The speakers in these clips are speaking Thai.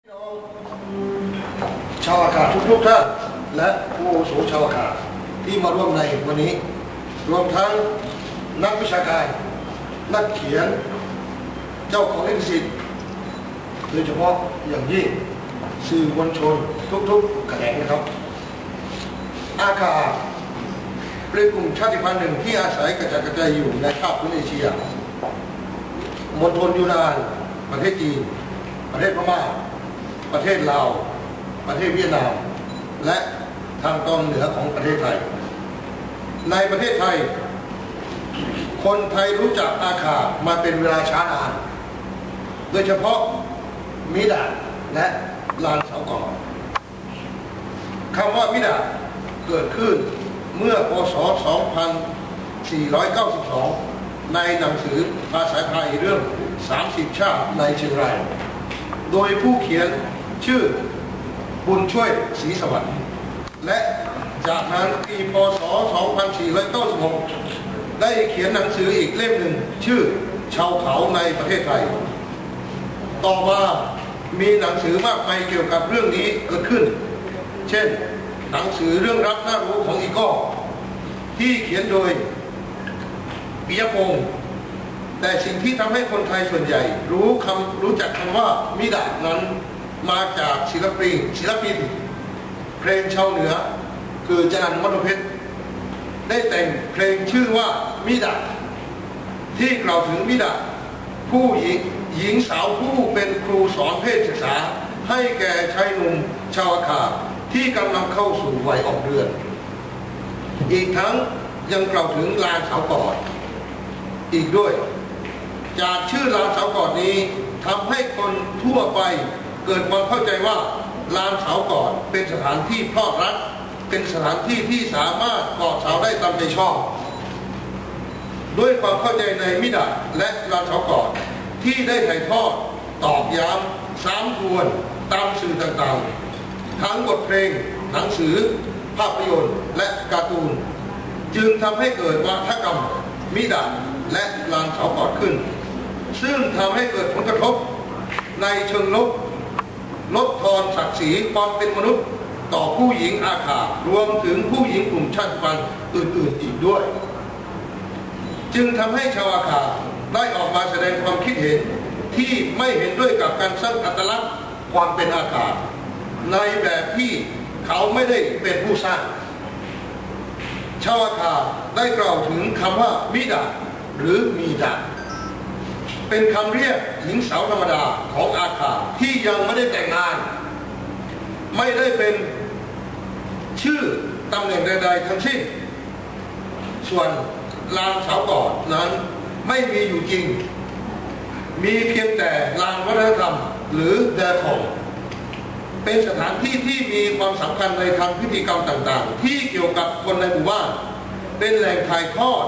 ชาวอากาศทุกท่านและผู้อาวุโสชาวอากาศที่มาร่วมในวันนี้รวมทั้งนักวิชาการนักเขียนเจ้าของลิขสิทธิ์โดยเฉพาะอย่างยิ่งสื่อมวลชนทุกๆแขนงนะครับอาคาเป็นกลุ่มชาติพันธุ์หนึ่งที่อาศัยกระจัดกระจายอยู่ในภาคพื้นเอเชียมณฑลยูนานประเทศจีนประเทศพม่าประเทศลาวประเทศเวียดนามและทางตอนเหนือของประเทศไทยในประเทศไทยคนไทยรู้จักอาคามาเป็นเวลาช้านานโดยเฉพาะมิดาและลานเสาก่อคำว่ามิดาเกิดขึ้นเมื่อพศ 2492 ในหนังสือภาษาไทยเรื่อง30 ชาติในเชียงรายโดยผู้เขียนชื่อบุญช่วยศรีสวัสดิ์และจากนั้นปีพศ 2496 ได้เขียนหนังสืออีกเล่มหนึ่งชื่อชาวเขาในประเทศไทยต่อมามีหนังสือมากมายเกี่ยวกับเรื่องนี้เกิดขึ้นเช่นหนังสือเรื่องรักน่ารู้ของอีกอที่เขียนโดยปิยพงษ์แต่สิ่งที่ทำให้คนไทยส่วนใหญ่รู้จักคำว่ามิดานั้นมาจากศิลปินเพลงชาวเหนือคือจรัญ มโนเพชรได้แต่งเพลงชื่อว่ามิดาที่กล่าวถึงมิดาผู้หญิงสาวผู้เป็นครูสอนเพศศึกษาให้แก่ชายหนุ่มชาวอาคาที่กำลังเข้าสู่วัยออกเดือนอีกทั้งยังกล่าวถึงลานเสากอดอีกด้วยจากชื่อลานเสากอดนี้ทำให้คนทั่วไปเกิดความเข้าใจว่าลานเสากอดเป็นสถานที่พลอดรักเป็นสถานที่ที่สามารถกอดสาวได้ตามใจชอบด้วยความเข้าใจในมิดาและลานเสากอดที่ได้ถ่ายทอดตอกย้ำซ้ำทวนตามสื่อต่างๆทั้งบทเพลงหนังสือภาพยนตร์และการ์ตูนจึงทำให้เกิดวัฒกรรมมิดาและลานเสากอดขึ้นซึ่งทำให้เกิดผลกระทบในเชิงลบลดทอนศักดิ์ศรีความเป็นมนุษย์ต่อผู้หญิงอาคารวมถึงผู้หญิงกลุ่มชาติพันธุ์อื่นๆอีกด้วยจึงทำให้ชาวอาคาได้ออกมาแสดงความคิดเห็นที่ไม่เห็นด้วยกับการสร้างอัตลักษณ์ความเป็นอาคาในแบบที่เขาไม่ได้เป็นผู้สร้างชาวอาคาได้กล่าวถึงคำว่ามิดาหรือมีดาเป็นคำเรียกหญิงสาวธรรมดาของอาคาที่ยังไม่ได้แต่งงานไม่ได้เป็นชื่อตำแหน่งใดๆทั้งสิ้นส่วนลานเสากอดนั้นไม่มีอยู่จริงมีเพียงแต่ลานวัฒนธรรมหรือแดร์ของเป็นสถานที่ที่มีความสำคัญในทางพิธีกรรมต่างๆที่เกี่ยวกับคนในหมู่บ้านเป็นแหล่งถ่ายทอด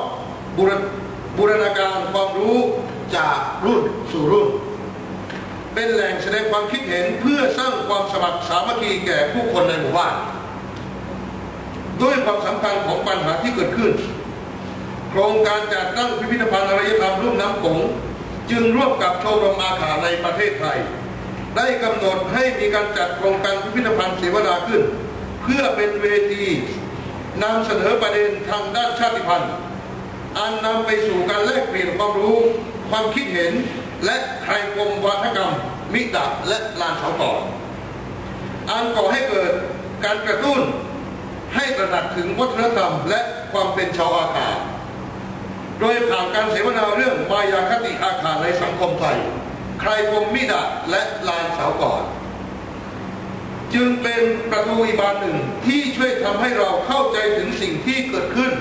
บูรณาการความรู้จากรุ่นสู่รุ่นเป็นแหล่งแสดงความคิดเห็นเพื่อสร้างความสมัครสามัคคีแก่ผู้คนในหมู่บ้านด้วยความสำคัญของปัญหาที่เกิดขึ้นโครงการจัดตั้งพิพิธภัณฑ์อารยธรรมลุ่มน้ำโขงจึงร่วมกับชมรมอาคาในประเทศไทยได้กำหนดให้มีการจัดโครงการพิพิธภัณฑ์เสวนาขึ้นเพื่อเป็นเวทีนำเสนอประเด็นทางด้านชาติพันธุ์อันนำไปสู่การแลกเปลี่ยนความรู้ความคิดเห็นและไขปมวัฒกรรมมิดาและลานเสากอดอันก่อให้เกิดการกระตุ้นให้ตระหนักถึงวัฒนธรรมและความเป็นชาวอาคาโดยผ่านการเสวนาเรื่องมายาคติอาคาในสังคมไทยไครปมมิดาและลานเสากอดจึงเป็นประตูอีกบานหนึ่งที่ช่วยทำให้เราเข้าใจถึงสิ่งที่เกิดขึ้น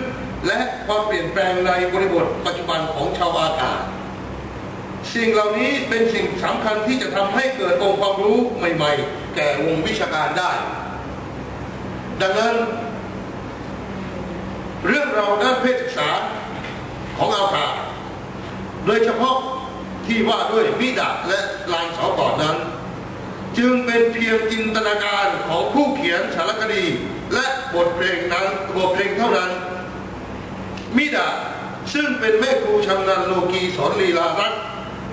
และความเปลี่ยนแปลงในบริบทปัจจุบันของชาวอาคาสิ่งเหล่านี้เป็นสิ่งสำคัญที่จะทำให้เกิดองค์ความรู้ใหม่ๆแก่วงวิชาการได้ดังนั้นเรื่องราวด้านเพศศึกษาของอาคาโดยเฉพาะที่ว่าด้วยมิดาและลานเสากอดนั้นจึงเป็นเพียงจินตนาการของผู้เขียนสารคดีและบทเพลงเท่านั้นมิดาซึ่งเป็นแม่ครูชำนาญโลกีสอนลีลารัก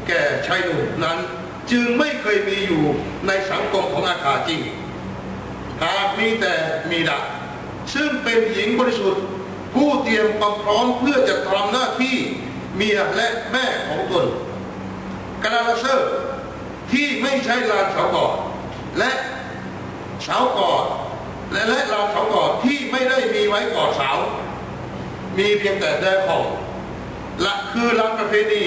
แก่ชายหนุ่มนั้น จึงไม่เคยมีอยู่ในสังคมของอาขาจริงหากมีแต่มีดาซึ่งเป็นหญิงบริสุทธิ์ผู้เตรียมความพร้อมเพื่อจะทำหน้าที่เมียและแม่ของตนกาลาเซอร์ที่ไม่ใช่ลานเสากอดและเสากอดและลานเสากอดที่ไม่ได้มีไว้กอดสาวมีเพียงแต่แดของและคือลานประเพณี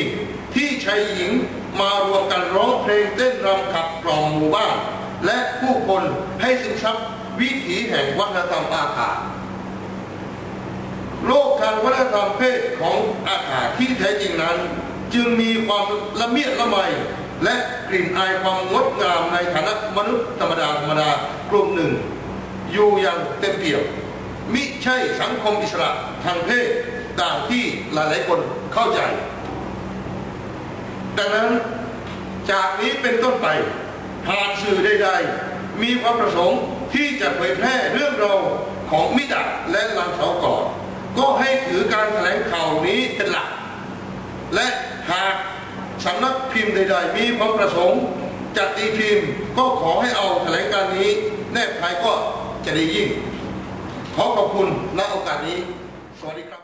ที่ชายหญิงมารวมกันร้องเพลงเต้นรำขับกล่อมหมู่บ้านและผู้คนให้ซึมซับวิถีแห่งวัฒนธรรมอาขาโลกทางวัฒนธรรมเพศของอาขาที่แท้จริงนั้นจึงมีความละเมียดละไมและกลิ่นอายความงดงามในฐานะมนุษย์ธรรมดากลุ่มหนึ่งอยู่อย่างเต็มเปี่ยมมิใช่สังคมอิสระทางเพศตามที่หลายๆคนเข้าใจดังนั้นจากนี้เป็นต้นไปผ่านสื่อใดๆมีความประสงค์ที่จะเผยแพร่เรื่องราวของมิดะและลานเสากอดก็ให้ถือการแถลงข่าวนี้เป็นหลักและหากสำนักพิมพ์ใดๆมีความประสงค์จัดตีพิมพ์ก็ขอให้เอาแถลงการนี้แนบท้ายก็จะดียิ่งขอขอบคุณณโอกาสนี้สวัสดีครับ